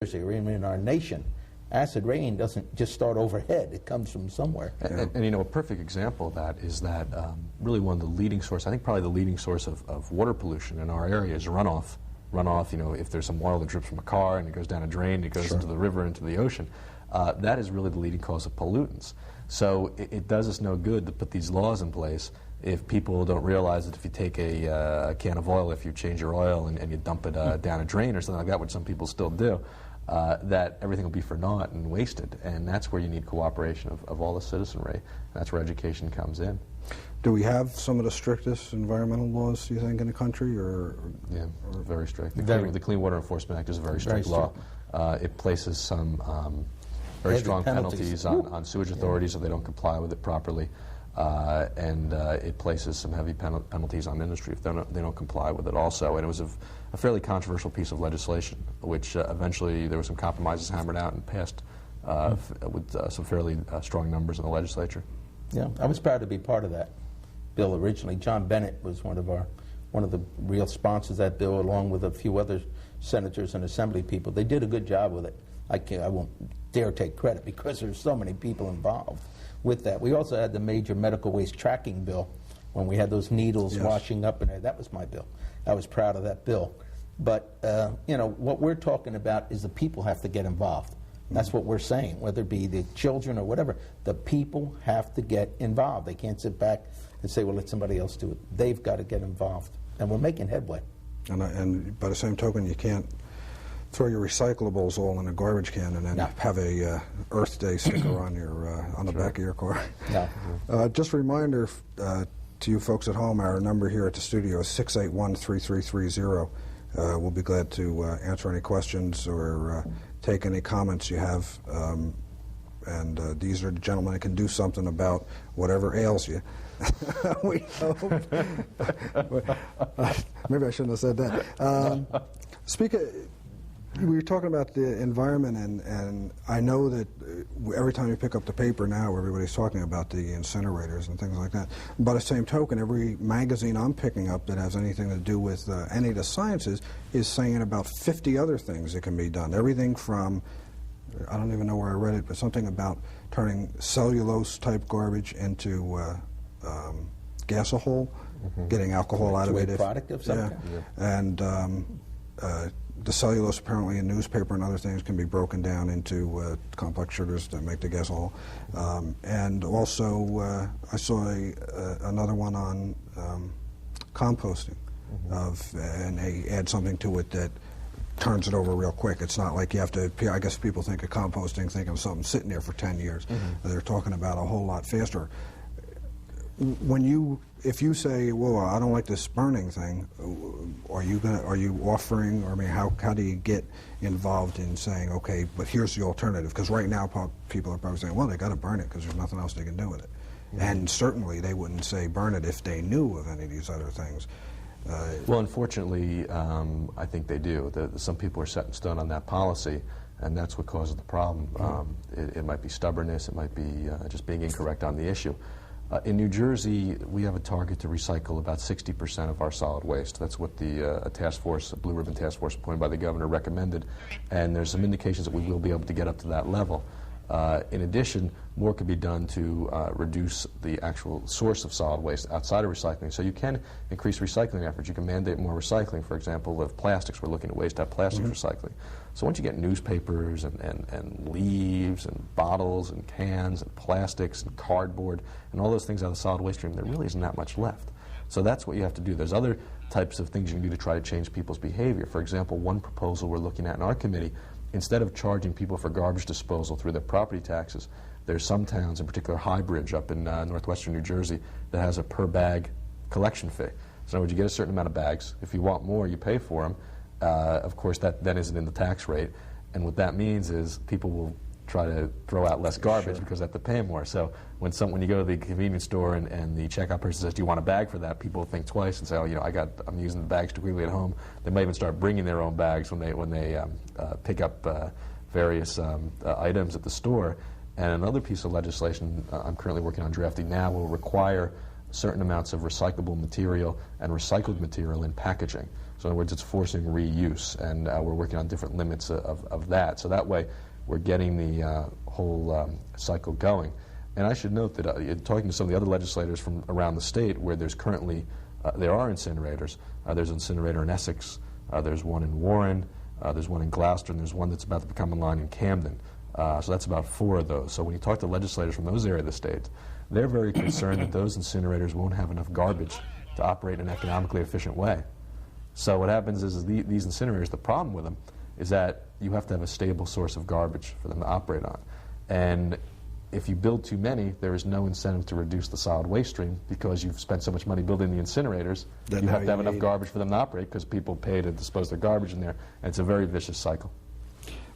or even in our nation, acid rain doesn't just start overhead. It comes from somewhere. And you know, a perfect example of that is that really one of the leading sources, I think probably the leading source of water pollution in our area is runoff. Runoff, you know, if there's some oil that drips from a car and it goes down a drain, it goes into the river, into the ocean, that is really the leading cause of pollutants. So it does us no good to put these laws in place if people don't realize that if you take a can of oil, if you change your oil and you dump it down a drain or something like that, which some people still do, that everything will be for naught and wasted. And that's where you need cooperation of all the citizenry. That's where education comes in. Do we have some of the strictest environmental laws, do you think, in the country? Yeah, very strict. The Clean Water Enforcement Act is a very strict law. It places some very strong penalties on sewage authorities if they don't comply with it properly. And it places some heavy penalties on industry if they don't comply with it also. And it was a fairly controversial piece of legislation, which eventually there were some compromises hammered out and passed with some fairly strong numbers in the legislature. Yeah, I was proud to be part of that bill originally. John Bennett was one of the real sponsors of that bill, along with a few other senators and assembly people. They did a good job with it. I won't dare take credit because there's so many people involved with that. We also had the major medical waste tracking bill when we had those needles washing up in there. That was my bill. I was proud of that bill. But, you know, what we're talking about is the people have to get involved. That's what we're saying, whether it be the children or whatever. The people have to get involved. They can't sit back and say, well, let somebody else do it. They've got to get involved. And we're making headway. And by the same token, you can't throw your recyclables all in a garbage can and then have a Earth Day sticker on your on the back of your car. Just a reminder to you folks at home, our number here at the studio is 681-3330. We'll be glad to answer any questions or take any comments you have. And these are the gentlemen that can do something about whatever ails you. We hope. Maybe I shouldn't have said that. We were talking about the environment, and I know that every time you pick up the paper now, everybody's talking about the incinerators and things like that. By the same token, every magazine I'm picking up that has anything to do with any of the sciences is saying about 50 other things that can be done. Everything from, I don't even know where I read it, but something about turning cellulose-type garbage into gasohol, getting alcohol out of it. Product of something. And the cellulose apparently in newspaper and other things can be broken down into complex sugars that make the gasohol. And also I saw another one on composting, and they add something to it that turns it over real quick. It's not like you have to, I guess people think of composting, think of something sitting there for 10 years. They're talking about a whole lot faster. If you say, well, I don't like this burning thing, are you offering, or I mean, how do you get involved in saying, okay, but here's the alternative? Because right now people are probably saying, well, they got to burn it because there's nothing else they can do with it. And certainly they wouldn't say burn it if they knew of any of these other things. Well, unfortunately, I think they do. Some people are set in stone on that policy, and that's what causes the problem. It might be stubbornness, it might be just being incorrect on the issue. In New Jersey, we have a target to recycle about 60% of our solid waste. That's what the task force, a Blue Ribbon Task Force appointed by the governor, recommended. And there's some indications that we will be able to get up to that level. In addition, more could be done to reduce the actual source of solid waste outside of recycling. So you can increase recycling efforts. You can mandate more recycling, for example, of plastics. We're looking at ways to have plastics recycling. So once you get newspapers and leaves and bottles and cans and plastics and cardboard and all those things out of the solid waste stream, there really isn't that much left. So that's what you have to do. There's other types of things you can do to try to change people's behavior. For example, one proposal we're looking at in our committee, instead of charging people for garbage disposal through their property taxes, there's some towns, in particular Highbridge up in northwestern New Jersey, that has a per bag collection fee. So in other words, you get a certain amount of bags. If you want more, you pay for them. Of course, that then isn't in the tax rate. And what that means is people will try to throw out less garbage because they have to pay more. So when you go to the convenience store and the checkout person says, do you want a bag for that? People think twice and say, oh, you know, I'm using the bags too quickly at home. They might even start bringing their own bags when they pick up various items at the store. And another piece of legislation I'm currently working on drafting now will require certain amounts of recyclable material and recycled material in packaging. So in other words, it's forcing reuse, and we're working on different limits of that. So that way, we're getting the whole cycle going. And I should note that talking to some of the other legislators from around the state where there's currently, there are incinerators. There's an incinerator in Essex, there's one in Warren, there's one in Gloucester, and there's one that's about to become online in Camden. So that's about 4 of those. So when you talk to legislators from those areas of the state, they're very concerned that those incinerators won't have enough garbage to operate in an economically efficient way. So what happens is these incinerators, the problem with them is that you have to have a stable source of garbage for them to operate on. And if you build too many, there is no incentive to reduce the solid waste stream because you've spent so much money building the incinerators. You have to have enough garbage for them to operate because people pay to dispose their garbage in there, and it's a very vicious cycle.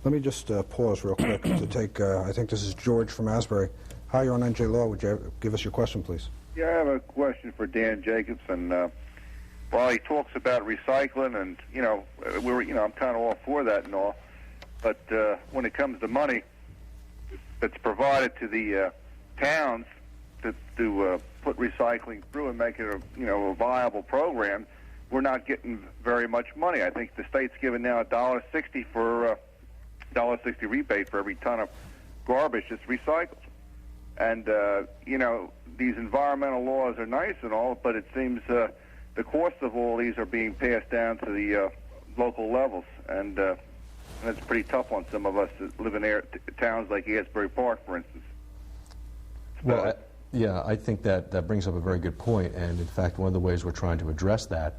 Let me just pause real quick to take, I think this is George from Asbury. Hi, you're on NJ Law. Would you give us your question, please? Yeah, I have a question for Dan Jacobsen. While he talks about recycling, and I'm kind of all for that and all, but when it comes to money that's provided to the towns to put recycling through and make it a viable program, we're not getting very much money. I think the state's giving now $1.60 for $1.60 rebate for every ton of garbage that's recycled. And these environmental laws are nice and all, but it seems the cost of all these are being passed down to the local levels, and it's pretty tough on some of us that live in towns like Asbury Park, for instance. Well, yeah, I think that brings up a very good point, and in fact, one of the ways we're trying to address that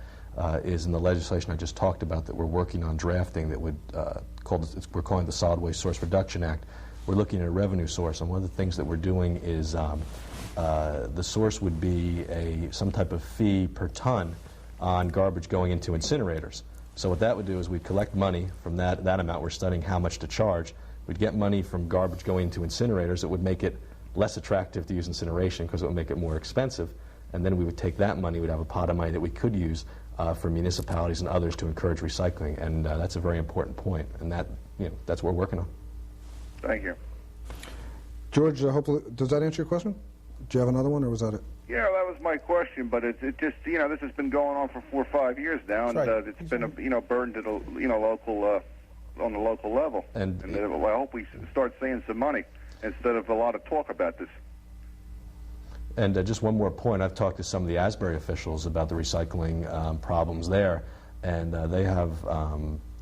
is in the legislation I just talked about that we're working on drafting that would we're calling the Solid Waste Source Reduction Act. We're looking at a revenue source, and one of the things that we're doing is the source would be some type of fee per ton on garbage going into incinerators. So what that would do is we'd collect money from that amount. We're studying how much to charge. We'd get money from garbage going into incinerators. It would make it less attractive to use incineration because it would make it more expensive. And then we would take that money, we'd have a pot of money that we could use for municipalities and others to encourage recycling. And that's a very important point. And that's what we're working on. Thank you. George, hopefully, does that answer your question? Do you have another one, or was that it? Yeah, that was my question, but it just, this has been going on for 4 or 5 years now, and it's been a burden to the, local, on the local level. And I hope we start seeing some money instead of a lot of talk about this. And just one more point, I've talked to some of the Asbury officials about the recycling problems there, and they have,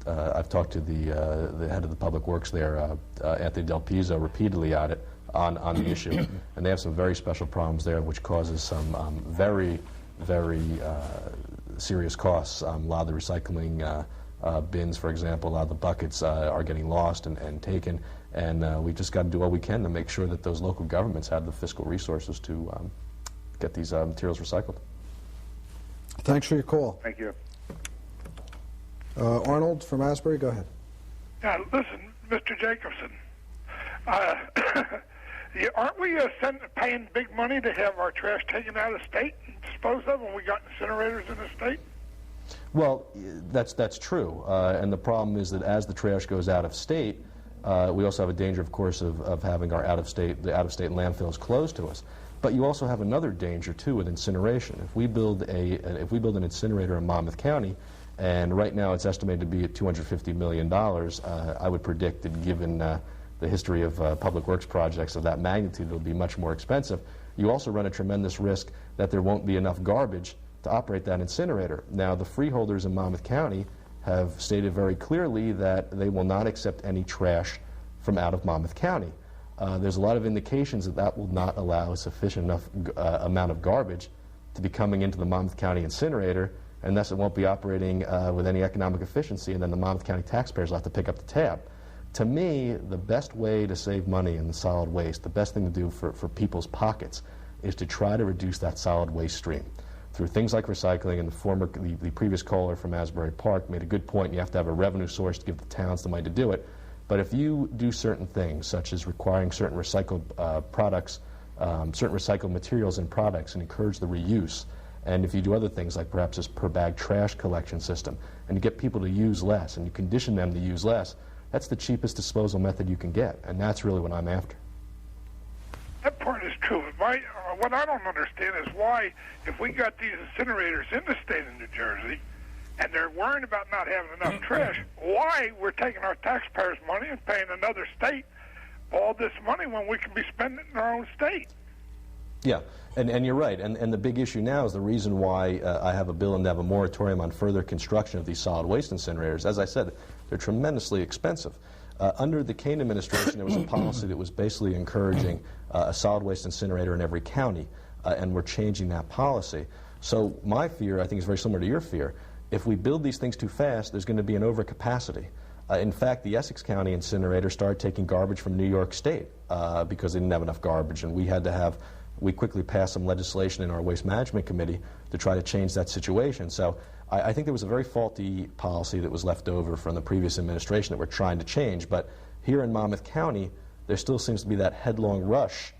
I've talked to the head of the Public Works there, Anthony Del Pizzo, repeatedly on the issue, and they have some very special problems there, which causes some very, very serious costs. A lot of the recycling bins, for example, a lot of the buckets are getting lost and taken, and we've just got to do all we can to make sure that those local governments have the fiscal resources to get these materials recycled. Thanks for your call. Thank you. Arnold from Asbury, go ahead. Yeah, listen, Mr. Jacobsen, aren't we paying big money to have our trash taken out of state and disposed of when we got incinerators in the state? Well, that's true, and the problem is that as the trash goes out of state, we also have a danger, of course, of having the out-of-state landfills closed to us. But you also have another danger too with incineration. If we build an incinerator in Monmouth County, and right now it's estimated to be at $250 million, I would predict that given the history of public works projects of that magnitude, it'll be much more expensive. You also run a tremendous risk that there won't be enough garbage to operate that incinerator. Now, the freeholders in Monmouth County have stated very clearly that they will not accept any trash from out of Monmouth County. There's a lot of indications that that will not allow a sufficient enough amount of garbage to be coming into the Monmouth County incinerator, and thus it won't be operating with any economic efficiency, and then the Monmouth County taxpayers will have to pick up the tab. To me, the best way to save money in the solid waste, the best thing to do for people's pockets, is to try to reduce that solid waste stream through things like recycling. And the previous caller from Asbury Park made a good point. You have to have a revenue source to give the towns the money to do it. But if you do certain things, such as requiring certain recycled products, certain recycled materials and products, and encourage the reuse, and if you do other things like perhaps this per bag trash collection system, and you get people to use less, and you condition them to use less, that's the cheapest disposal method you can get, and that's really what I'm after. That part is true. What I don't understand is why, if we got these incinerators in the state of New Jersey, and they're worrying about not having enough trash, why we're taking our taxpayers' money and paying another state all this money when we can be spending it in our own state? Yeah, and you're right. And the big issue now is the reason why I have a bill and have a moratorium on further construction of these solid waste incinerators. As I said, they're tremendously expensive. Under the Kane administration, there was a policy that was basically encouraging a solid waste incinerator in every county, and we're changing that policy. So my fear, I think, is very similar to your fear. If we build these things too fast, there's going to be an overcapacity. In fact, the Essex County incinerator started taking garbage from New York State because they didn't have enough garbage, and we quickly passed some legislation in our Waste Management Committee to try to change that situation. So I think there was a very faulty policy that was left over from the previous administration that we're trying to change. But here in Monmouth County, there still seems to be that headlong rush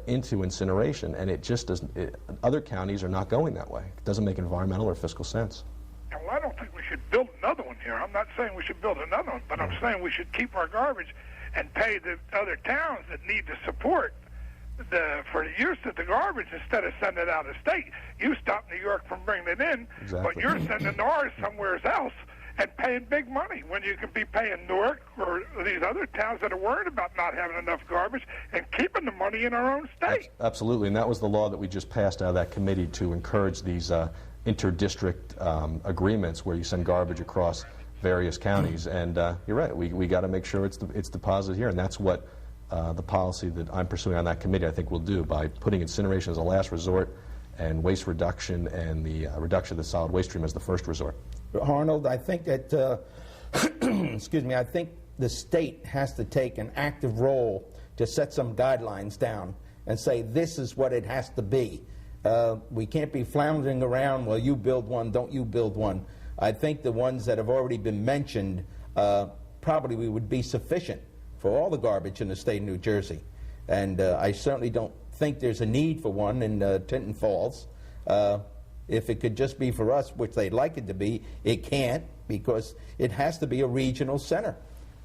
into incineration, and it just doesn't. Other counties are not going that way. It doesn't make environmental or fiscal sense. Well, I don't think we should build another one here. I'm not saying we should build another one, but I'm saying we should keep our garbage and pay the other towns that need the support for the use of the garbage instead of sending it out of state. You stop New York from bringing it in, Exactly. but you're sending ours somewhere else and paying big money when you can be paying Newark or these other towns that are worried about not having enough garbage and keeping the money in our own state. Absolutely, and that was the law that we just passed out of that committee to encourage these inter-district agreements where you send garbage across various counties. And you're right, we got to make sure it's deposited here, and that's what the policy that I'm pursuing on that committee I think will do by putting incineration as a last resort and waste reduction and the reduction of the solid waste stream as the first resort. Arnold, I think that, excuse me, I think the state has to take an active role to set some guidelines down and say this is what it has to be. We can't be floundering around, well, you build one, don't you build one. I think the ones that have already been mentioned probably would be sufficient for all the garbage in the state of New Jersey. And I certainly don't think there's a need for one in Tinton Falls. If it could just be for us, which they'd like it to be, it can't, because it has to be a regional center.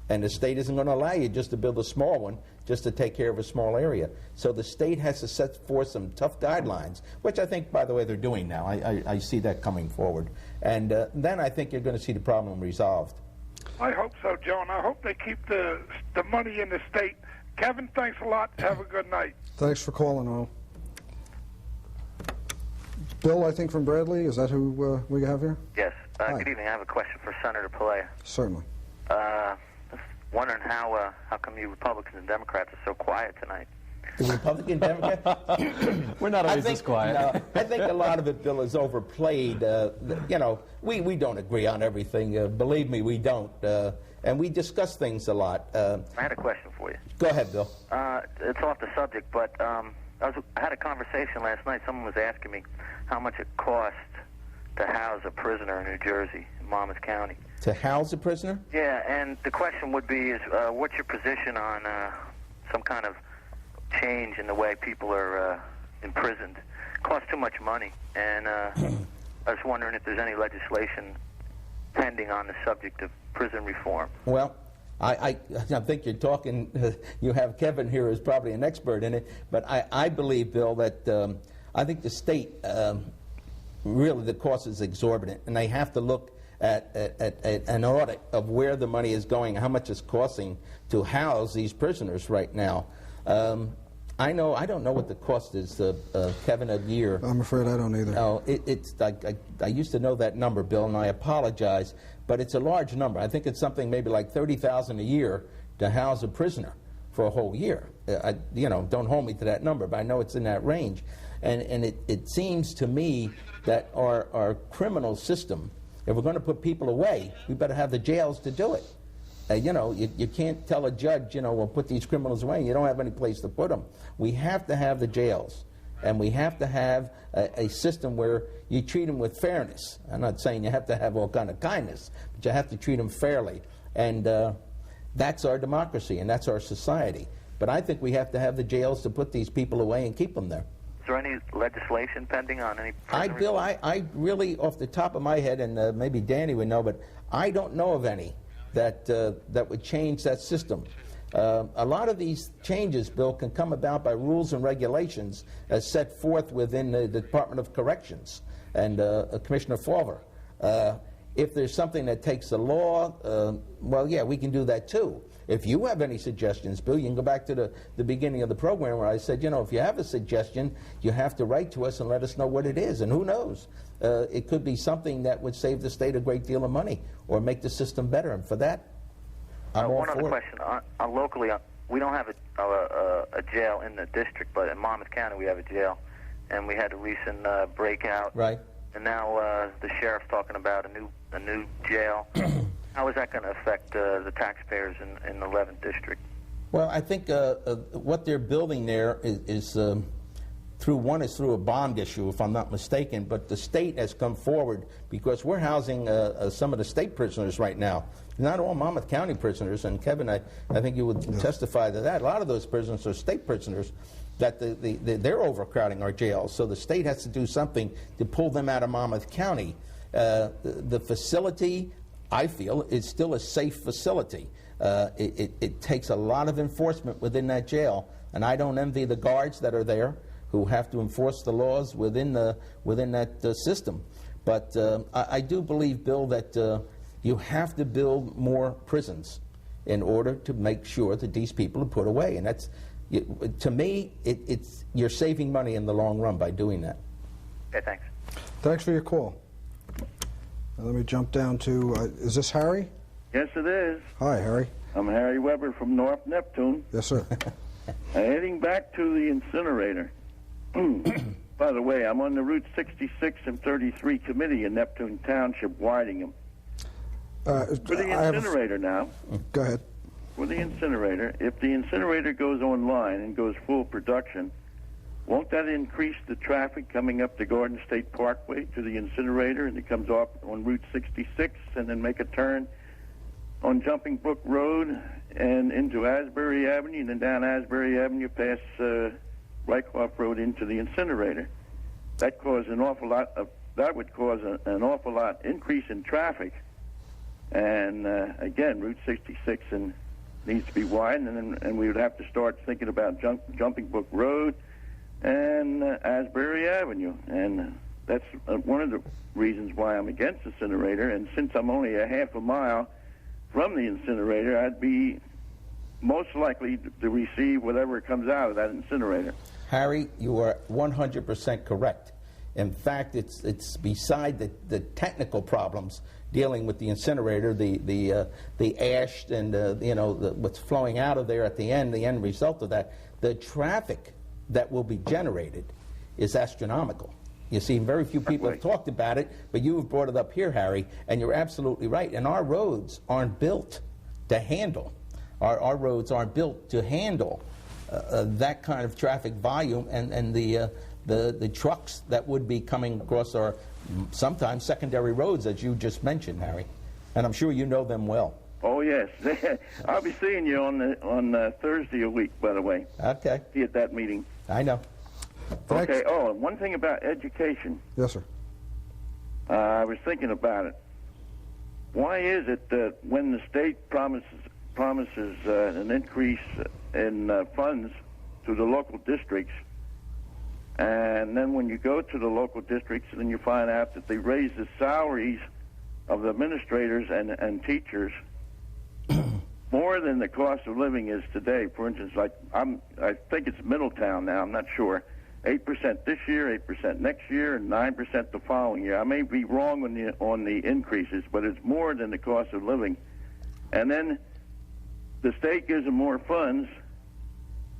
And the state isn't going to allow you just to build a small one just to take care of a small area. So the state has to set forth some tough guidelines, which I think, by the way, they're doing now. I see that coming forward. And then I think you're going to see the problem resolved. I hope so, Joe, and I hope they keep the money in the state. Kevin, thanks a lot. Have a good night. Thanks for calling, Earl. Bill, I think from Bradley, is that who we have here? Yes. Hi. Good evening. I have a question for Senator Palaia. Certainly. Just wondering how come you Republicans and Democrats are so quiet tonight? The Republican Democrat? We're not always this quiet. No, I think a lot of it, Bill, is overplayed. You know, we don't agree on everything. Believe me, we don't. And we discuss things a lot. I had a question for you. Go ahead, Bill. It's off the subject, but I had a conversation last night. Someone was asking me how much it cost to house a prisoner in New Jersey, in Monmouth County. To house a prisoner? Yeah, and the question would be, is what's your position on some kind of change in the way people are imprisoned? It costs too much money, and I was wondering if there's any legislation pending on the subject of prison reform. Well, I think you're talking, you have Kevin here who's probably an expert in it, but I believe, Bill, that I think the state, really the cost is exorbitant, and they have to look at an audit of where the money is going, how much it's costing to house these prisoners right now. I don't know what the cost is, Kevin, a year. I'm afraid I don't either. No, it's I used to know that number, Bill, and I apologize, but it's a large number. I think it's something maybe like $30,000 a year to house a prisoner for a whole year. Don't hold me to that number, but I know it's in that range. And it seems to me that our criminal system, if we're going to put people away, we better have the jails to do it. You can't tell a judge, we'll put these criminals away. You don't have any place to put them. We have to have the jails, and we have to have a system where you treat them with fairness. I'm not saying you have to have all kind of kindness, but you have to treat them fairly. And that's our democracy, and that's our society. But I think we have to have the jails to put these people away and keep them there. Is there any legislation pending on any prison Bill, reform? I really, off the top of my head, and maybe Danny would know, but I don't know of any that would change that system. A lot of these changes, Bill, can come about by rules and regulations as set forth within the Department of Corrections and Commissioner Fawver. If there's something that takes the law, well, yeah, we can do that too. If you have any suggestions, Bill, you can go back to the beginning of the program where I said, you know, if you have a suggestion, you have to write to us and let us know what it is. And who knows? It could be something that would save the state a great deal of money or make the system better. And for that, I'm all one for other it. question. Locally, we don't have a jail in the district, but in Monmouth County we have a jail. And we had a recent breakout. Right. And now the sheriff's talking about a new jail. How is that going to affect the taxpayers in the 11th district? Well, I think what they're building there is through a bond issue, if I'm not mistaken. But the state has come forward because we're housing some of the state prisoners right now. Not all Monmouth County prisoners. And Kevin, I think you would testify to that. A lot of those prisoners are state prisoners. That they're overcrowding our jails. So the state has to do something to pull them out of Monmouth County. The facility, I feel, is still a safe facility. It takes a lot of enforcement within that jail, and I don't envy the guards that are there who have to enforce the laws within that system. But I do believe, Bill, that you have to build more prisons in order to make sure that these people are put away, and that's. To me, you're saving money in the long run by doing that. Okay, thanks. Thanks for your call. Let me jump down to, is this Harry? Yes, it is. Hi, Harry. I'm Harry Weber from North Neptune. Yes, sir. Heading back to the incinerator. By the way, I'm on the Route 66 and 33 committee in Neptune Township, Whitingham. For the incinerator now. Go ahead. For the incinerator, if the incinerator goes online and goes full production, won't that increase the traffic coming up the Garden State Parkway to the incinerator, and it comes off on Route 66 and then make a turn on Jumping Brook Road and into Asbury Avenue and then down Asbury Avenue past Rycroft Road into the incinerator? That would cause an awful lot increase in traffic. And again, Route 66 needs to be widened, and we would have to start thinking about Jumping Brook Road and Asbury Avenue. And that's one of the reasons why I'm against the incinerator. And since I'm only a half a mile from the incinerator, I'd be most likely to receive whatever comes out of that incinerator. Harry, you are 100% correct. In fact, it's beside the technical problems dealing with the incinerator, the ash and what's flowing out of there at the end result of that. The traffic that will be generated is astronomical. You see, very few people have talked about it, but you have brought it up here, Harry, and you're absolutely right. And our roads aren't built to handle. Our roads aren't built to handle that kind of traffic volume and the trucks that would be coming across our sometimes secondary roads, as you just mentioned, Harry. And I'm sure you know them well. Oh, yes. I'll be seeing you on Thursday a week, by the way. Okay. See you at that meeting. I know. Thanks. Okay. Oh, and one thing about education. Yes, sir. I was thinking about it. Why is it that when the state promises an increase in funds to the local districts, and then when you go to the local districts, then you find out that they raise the salaries of the administrators and teachers more than the cost of living is today? For instance, like I think it's Middletown now, I'm not sure. 8% this year, 8% next year, and 9% the following year. I may be wrong on the increases, but it's more than the cost of living. And then the state gives them more funds,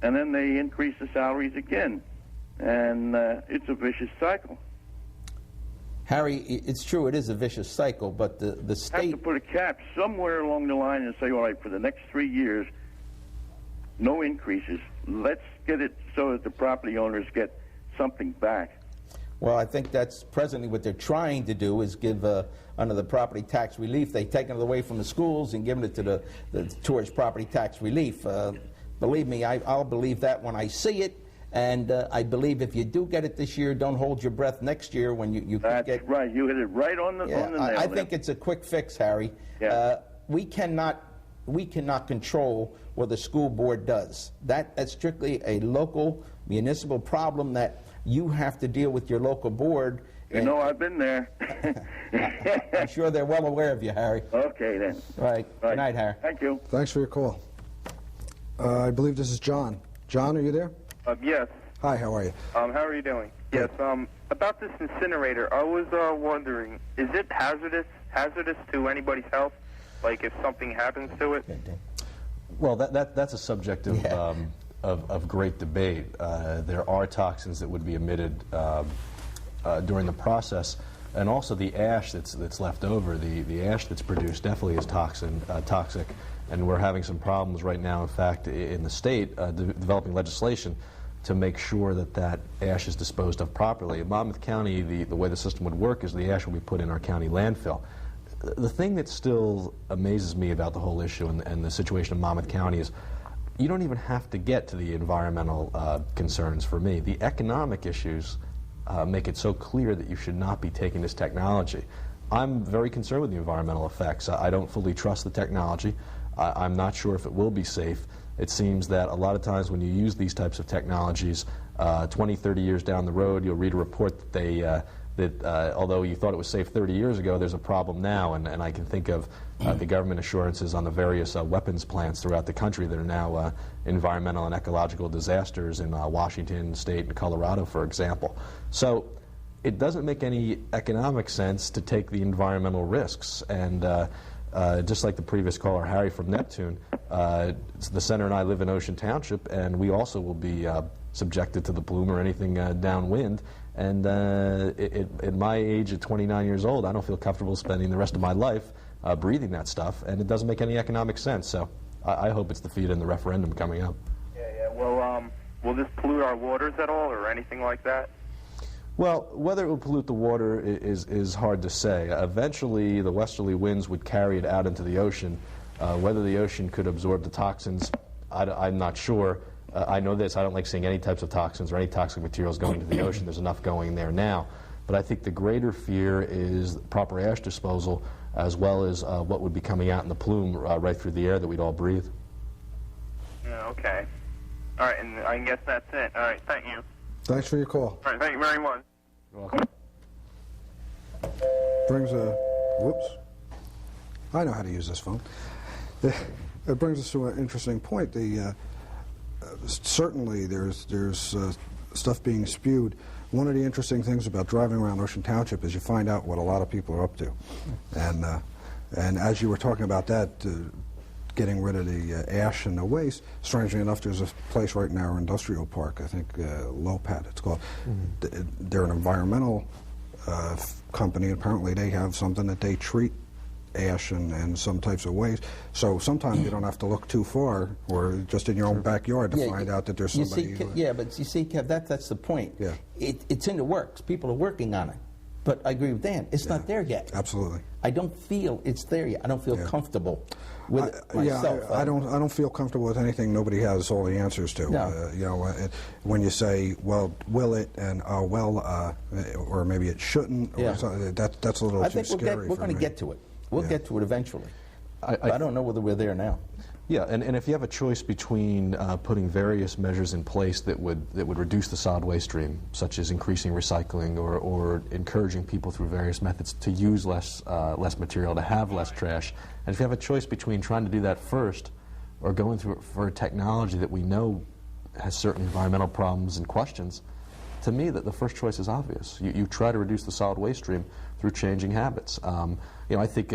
and then they increase the salaries again. And it's a vicious cycle. Harry, it's true, it is a vicious cycle, but the state... have to put a cap somewhere along the line and say, all right, for the next 3 years, no increases. Let's get it so that the property owners get something back. Well, I think that's presently what they're trying to do is give, under the property tax relief, they've taken it away from the schools and given it to towards property tax relief. Believe me, I'll believe that when I see it. And I believe if you do get it this year, don't hold your breath next year when you That's get... right. You hit it right on the nail. I think it's a quick fix, Harry. Yeah. We cannot we cannot control what the school board does. That's strictly a local municipal problem that you have to deal with your local board. You know, I've been there. I'm sure they're well aware of you, Harry. Okay, then. Right. Good night, Harry. Thank you. Thanks for your call. I believe this is John. John, are you there? Yes. Hi, how are you? How are you doing? Yes. About this incinerator, I was wondering, is it hazardous to anybody's health? Like if something happens to it? Well, that's a subject of, Yeah. of great debate. There are toxins that would be emitted during the process, and also the ash that's left over. The ash that's produced definitely is toxic, and we're having some problems right now, in fact, in the state, developing legislation to make sure that ash is disposed of properly. In Monmouth County, the way the system would work is the ash will be put in our county landfill. The thing that still amazes me about the whole issue and the situation in Monmouth County is you don't even have to get to the environmental concerns for me. The economic issues make it so clear that you should not be taking this technology. I'm very concerned with the environmental effects. I don't fully trust the technology. I'm not sure if it will be safe. It seems that a lot of times when you use these types of technologies, 20, 30 years down the road, you'll read a report that although you thought it was safe 30 years ago, there's a problem now. And I can think of the government assurances on the various weapons plants throughout the country that are now environmental and ecological disasters in Washington State and Colorado, for example. So it doesn't make any economic sense to take the environmental risks. And just like the previous caller, Harry from Neptune, the Senator and I live in Ocean Township, and we also will be subjected to the plume or anything downwind. And at my age, at 29 years old, I don't feel comfortable spending the rest of my life breathing that stuff, and it doesn't make any economic sense. So I hope it's defeated in the referendum coming up. Yeah. Well, will this pollute our waters at all or anything like that? Well, whether it will pollute the water is hard to say. Eventually, the westerly winds would carry it out into the ocean. Whether the ocean could absorb the toxins, I'm not sure. I know this, I don't like seeing any types of toxins or any toxic materials going to the ocean. There's enough going there now. But I think the greater fear is proper ash disposal, as well as what would be coming out in the plume right through the air that we'd all breathe. Yeah, okay. All right, and I guess that's it. All right, thank you. Thanks for your call. All right, thank you very much. You're welcome. Whoops. I know how to use this phone. It brings us to an interesting point. Certainly there's stuff being spewed. One of the interesting things about driving around Ocean Township is you find out what a lot of people are up to. And as you were talking about that, getting rid of the ash and the waste, strangely enough, there's a place right in our industrial park, I think Lopat it's called. They're an environmental company. Apparently they have something that they treat ash and some types of waste. So sometimes you don't have to look too far or just in your own backyard to find out that there's somebody. But you see, Kev, that's the point. Yeah. It's in the works. People are working on it. But I agree with Dan. It's not there yet. Absolutely. I don't feel it's there yet. I don't feel comfortable with it myself. I don't feel comfortable with anything nobody has all the answers to. No. When you say, well, will it, and or maybe it shouldn't, or something, that's a little too scary. We're going to get to it. We'll get to it eventually. I don't know whether we're there now. Yeah, and if you have a choice between putting various measures in place that would reduce the solid waste stream, such as increasing recycling or encouraging people through various methods to use less material, to have less trash, and if you have a choice between trying to do that first or going for a technology that we know has certain environmental problems and questions, to me that the first choice is obvious. You try to reduce the solid waste stream through changing habits. I think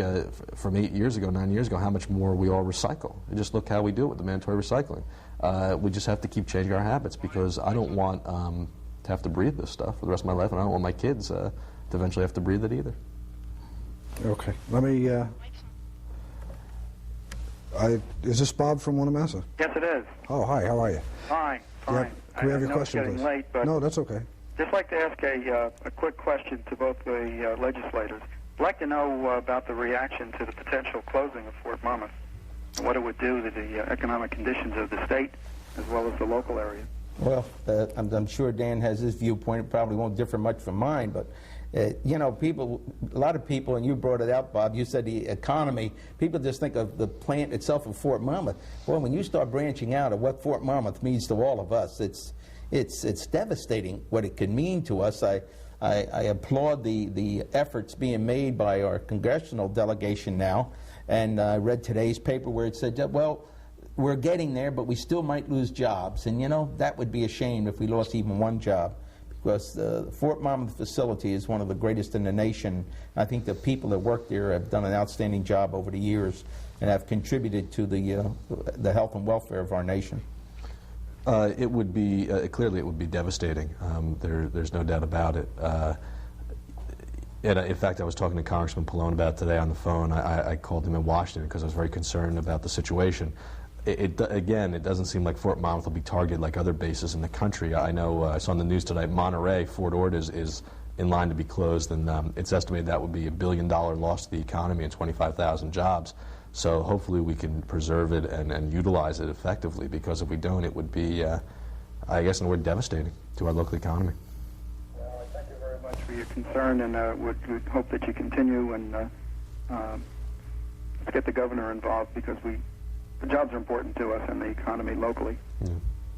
from 9 years ago, how much more we all recycle. And just look how we do it with the mandatory recycling. We just have to keep changing our habits because I don't want to have to breathe this stuff for the rest of my life, and I don't want my kids to eventually have to breathe it either. Okay. Let me... is this Bob from Winnemassa? Yes, it is. Oh, hi. How are you? Fine. Can we have your I know question, it's getting please? late, but No, that's okay. just like to ask a quick question to both the legislators. I'd like to know about the reaction to the potential closing of Fort Monmouth and what it would do to the economic conditions of the state as well as the local area. Well, I'm sure Dan has his viewpoint. It probably won't differ much from mine, but You know, a lot of people, and you brought it out, Bob, you said the economy, people just think of the plant itself of Fort Monmouth. Well, when you start branching out of what Fort Monmouth means to all of us, it's devastating what it can mean to us. I applaud the efforts being made by our congressional delegation now, and I read today's paper where it said, well, we're getting there, but we still might lose jobs. And, you know, that would be a shame if we lost even one job, because the Fort Monmouth facility is one of the greatest in the nation. I think the people that work there have done an outstanding job over the years and have contributed to the health and welfare of our nation. It would be, clearly it would be devastating. There's no doubt about it. And in fact, I was talking to Congressman Pallone about it today on the phone. I called him in Washington because I was very concerned about the situation. Again, it doesn't seem like Fort Monmouth will be targeted like other bases in the country. I know I saw on the news tonight, Monterey, Fort Ord is in line to be closed, and it's estimated that would be $1 billion loss to the economy and 25,000 jobs. So hopefully we can preserve it and utilize it effectively, because if we don't, it would be, I guess in a word, devastating to our local economy. Well, I thank you very much for your concern, and would hope that you continue, and let's get the governor involved, because the jobs are important to us and the economy locally. Yeah.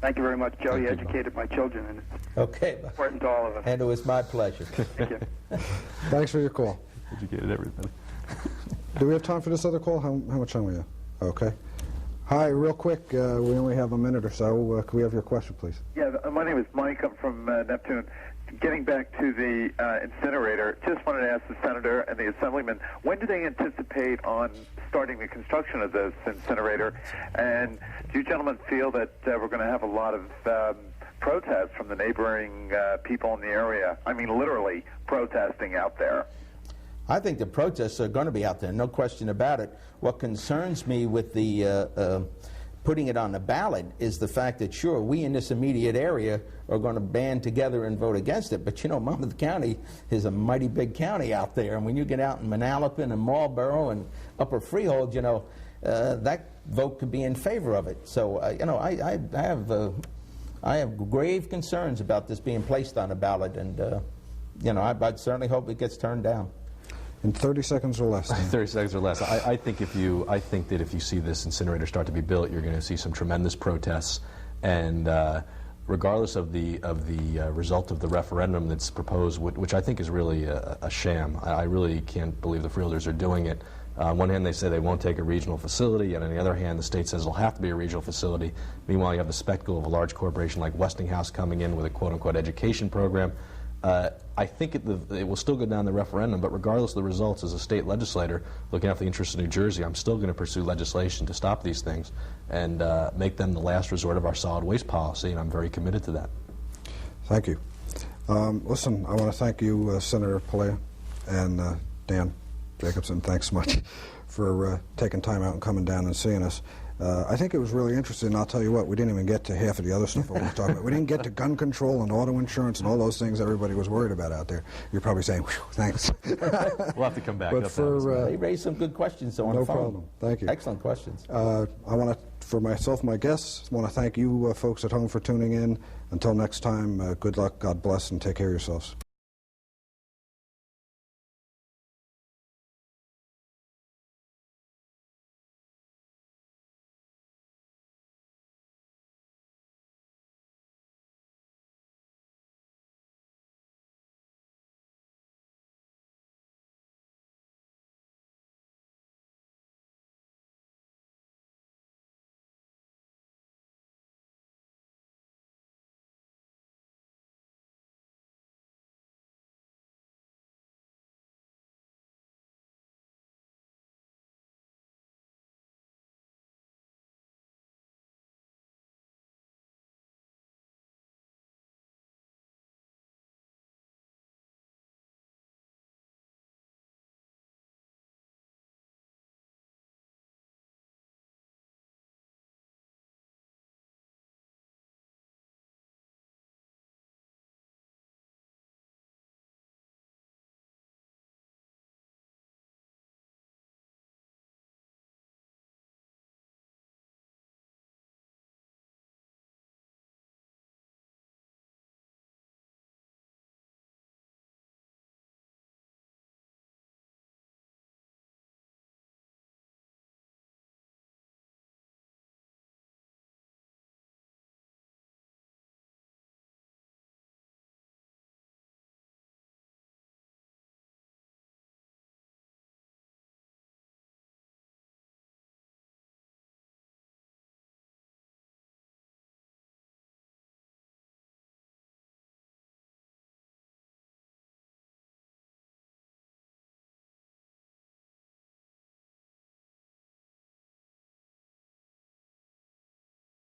Thank you very much, Joe. You educated my children, and it's important to all of us. And it was my pleasure. Thank you. Thanks for your call. Educated everybody. Do we have time for this other call? How much time we have? Okay. Hi, real quick. We only have a minute or so. Can we have your question, please? Yeah, my name is Mike. I'm from Neptune. Getting back to the incinerator, just wanted to ask the senator and the assemblyman, when do they anticipate on starting the construction of this incinerator? And do you gentlemen feel that we're going to have a lot of protests from the neighboring people in the area? I mean, literally protesting out there. I think the protests are going to be out there, no question about it. What concerns me with the putting it on the ballot is the fact that, sure, we in this immediate area are going to band together and vote against it, but, you know, Monmouth County is a mighty big county out there, and when you get out in Manalapan and Marlboro and Upper Freehold, you know, that vote could be in favor of it. So, you know, I have grave concerns about this being placed on the ballot, and, you know, I'd certainly hope it gets turned down. In 30 seconds or less. 30 seconds or less. I think that if you see this incinerator start to be built, you're going to see some tremendous protests, and regardless of the result of the referendum that's proposed, which I think is really a sham. I really can't believe the Freeholders are doing it. On one hand, they say they won't take a regional facility, and on the other hand, the state says it'll have to be a regional facility. Meanwhile, you have the spectacle of a large corporation like Westinghouse coming in with a quote-unquote education program. I think it will still go down the referendum, but regardless of the results, as a state legislator looking out for the interests of New Jersey, I'm still going to pursue legislation to stop these things and make them the last resort of our solid waste policy, and I'm very committed to that. Thank you. Listen, I want to thank you, Senator Palaia, and Dan Jacobsen. Thanks much for taking time out and coming down and seeing us. I think it was really interesting, and I'll tell you what, we didn't even get to half of the other stuff we were talking about. We didn't get to gun control and auto insurance and all those things everybody was worried about out there. You're probably saying, whew, thanks. We'll have to come back. But they raised some good questions on no the phone. problem. Thank you. Excellent questions. I want to, for myself, my guests, want to thank you folks at home for tuning in. Until next time, good luck, God bless, and take care of yourselves.